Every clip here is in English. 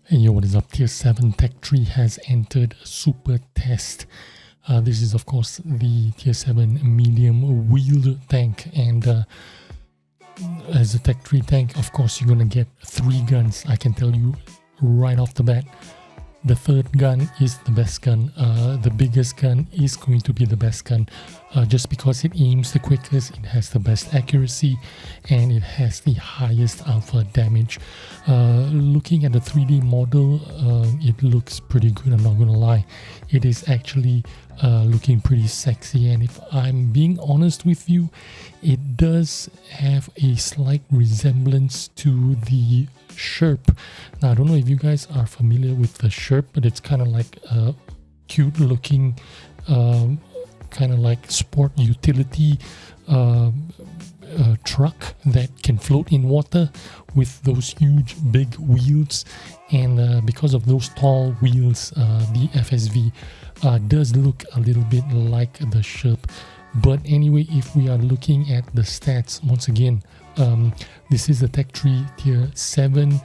Hey yo, what is up? Tier 7 Tech Tree has entered Super Test. This is of course the Tier 7 medium wheeled tank, and as a Tech Tree tank, of course you're gonna get 3 guns. I can tell you right off the bat. The third gun is the best gun. The biggest gun is going to be the best gun just because it aims the quickest, it has the best accuracy, and it has the highest alpha damage. Looking at the 3D model, it looks pretty good, I'm not gonna lie. It is actually looking pretty sexy, and if I'm being honest with you, it does have a slight resemblance to the Sherp. Now I don't know if you guys are familiar with the Sherp, but it's kind of like a cute looking kind of like sport utility truck that can float in water with those huge big wheels, and because of those tall wheels, the FSV does look a little bit like the Sherp. But anyway, if we are looking at the stats, once again, this is the Tech Tree Tier 7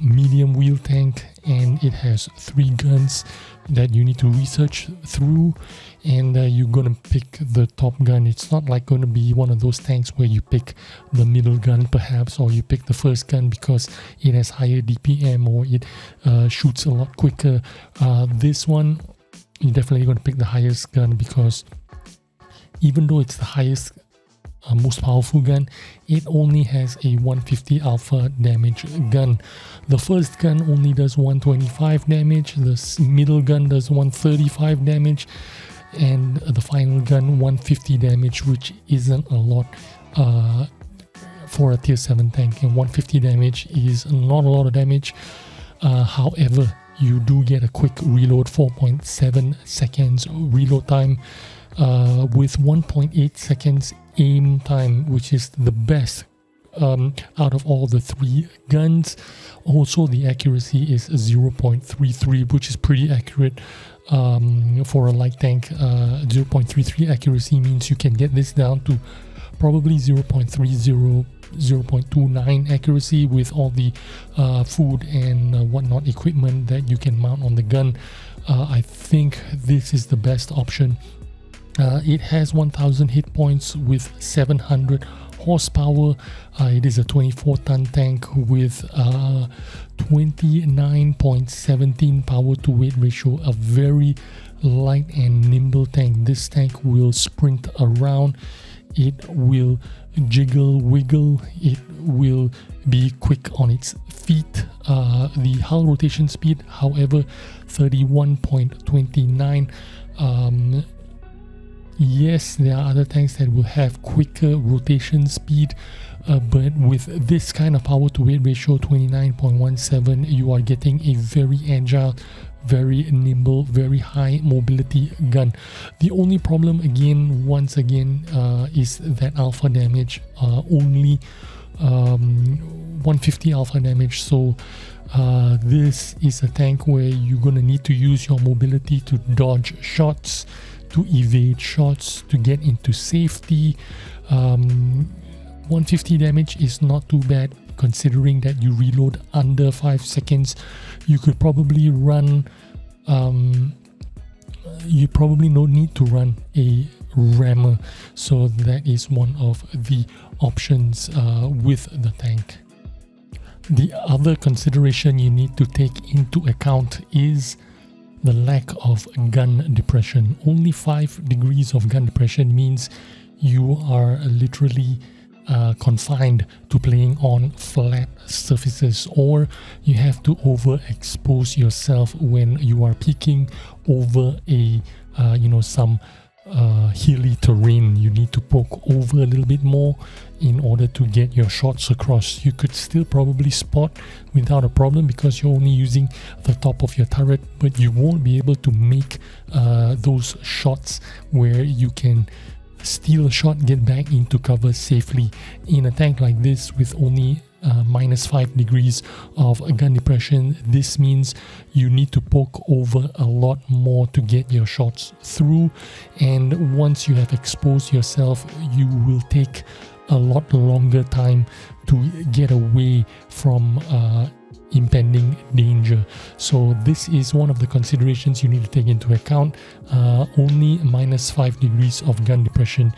medium wheel tank, and it has 3 guns that you need to research through, and you're gonna pick the top gun. It's not like gonna be one of those tanks where you pick the middle gun perhaps, or you pick the first gun because it has higher DPM or it shoots a lot quicker. This one, you're definitely gonna pick the highest gun because even though it's the highest most powerful gun, it only has a 150 alpha damage gun. The first gun only does 125 damage, the middle gun does 135 damage, and the final gun 150 damage, which isn't a lot for a tier 7 tank, and 150 damage is not a lot of damage. However, you do get a quick reload, 4.7 seconds reload time, with 1.8 seconds aim time, which is the best out of all the 3 guns. Also, the accuracy is 0.33, which is pretty accurate for a light tank. 0.33 accuracy means you can get this down to probably 0.30, 0.29 accuracy with all the food and whatnot equipment that you can mount on the gun. I think this is the best option. It has 1000 hit points with 700 horsepower. It is a 24-ton tank with 29.17 power to weight ratio, a very light and nimble tank. This tank will sprint around, it will jiggle, wiggle, it will be quick on its feet. The hull rotation speed, however, 31.29. Yes, there are other tanks that will have quicker rotation speed, but with this kind of power to weight ratio, 29.17, you are getting a very agile, very nimble, very high mobility gun. The only problem, once again, is that alpha damage, only 150 alpha damage. So this is a tank where you're gonna need to use your mobility to dodge shots, to evade shots, to get into safety. 150 damage is not too bad considering that you reload under 5 seconds. You could probably run, you probably no need to run a rammer, so that is one of the options with the tank. The other consideration you need to take into account is the lack of gun depression. Only 5 degrees of gun depression means you are literally confined to playing on flat surfaces, or you have to overexpose yourself when you are peeking over a some hilly terrain. You need to poke over a little bit more in order to get your shots across. You could still probably spot without a problem because you're only using the top of your turret, but you won't be able to make those shots where you can steal a shot, get back into cover safely. In a tank like this with only -5 degrees of gun depression, this means you need to poke over a lot more to get your shots through, and once you have exposed yourself, you will take a lot longer time to get away from impending danger. So this is one of the considerations you need to take into account. Only -5 degrees of gun depression.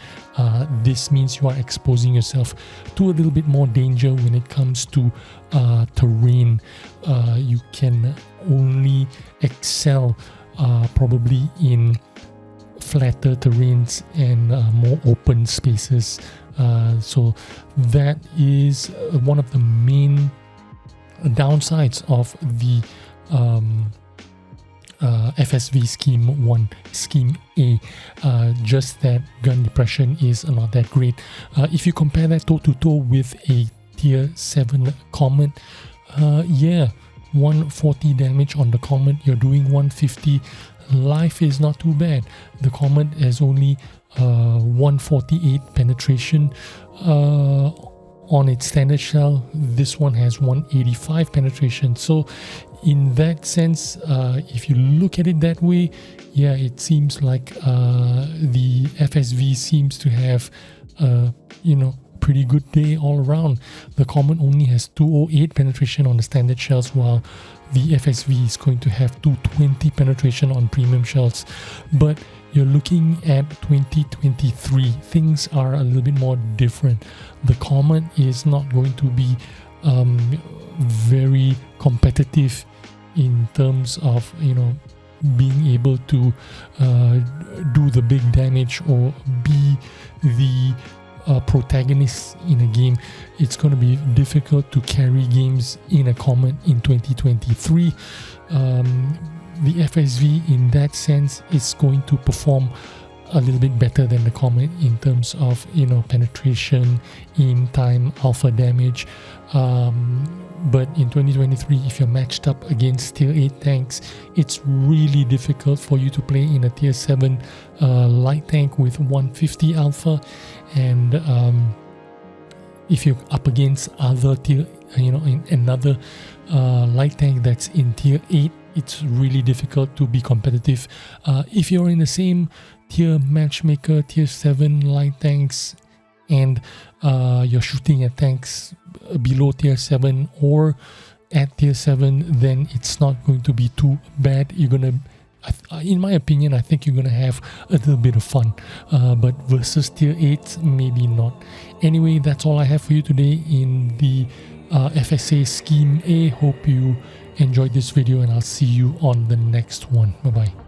This means you are exposing yourself to a little bit more danger when it comes to terrain. You can only excel probably in flatter terrains and more open spaces. So that is one of the main downsides of the FSV Scheme 1, Scheme A. Just that gun depression is not that great. If you compare that toe-to-toe with a Tier 7 Comet, yeah, 140 damage on the Comet, you're doing 150. Life is not too bad. The Comet has only 148 penetration on its standard shell. This one has 185 penetration. So in that sense, if you look at it that way, yeah, it seems like the FSV seems to have pretty good day all around. The Comet only has 208 penetration on the standard shells, while the FSV is going to have 220 penetration on premium shells. But you're looking at 2023, things are a little bit more different. The Comet is not going to be very competitive in terms of being able to do the big damage or be the protagonist in a game. It's going to be difficult to carry games in a Comet in 2023. The FSV in that sense is going to perform a little bit better than the Comet in terms of penetration, aim time, alpha damage. But in 2023, if you're matched up against Tier 8 tanks, it's really difficult for you to play in a Tier 7 light tank with 150 alpha. And if you're up against other tier, in another light tank that's in Tier 8, it's really difficult to be competitive. If you're in the same tier matchmaker, Tier 7 light tanks, and you're shooting at tanks below Tier 7 or at Tier 7, then it's not going to be too bad. You're gonna, in my opinion, I think you're gonna have a little bit of fun. But versus Tier 8, maybe not. Anyway, that's all I have for you today in the FSA Scheme A. Hope you enjoyed this video, and I'll see you on the next one. Bye bye.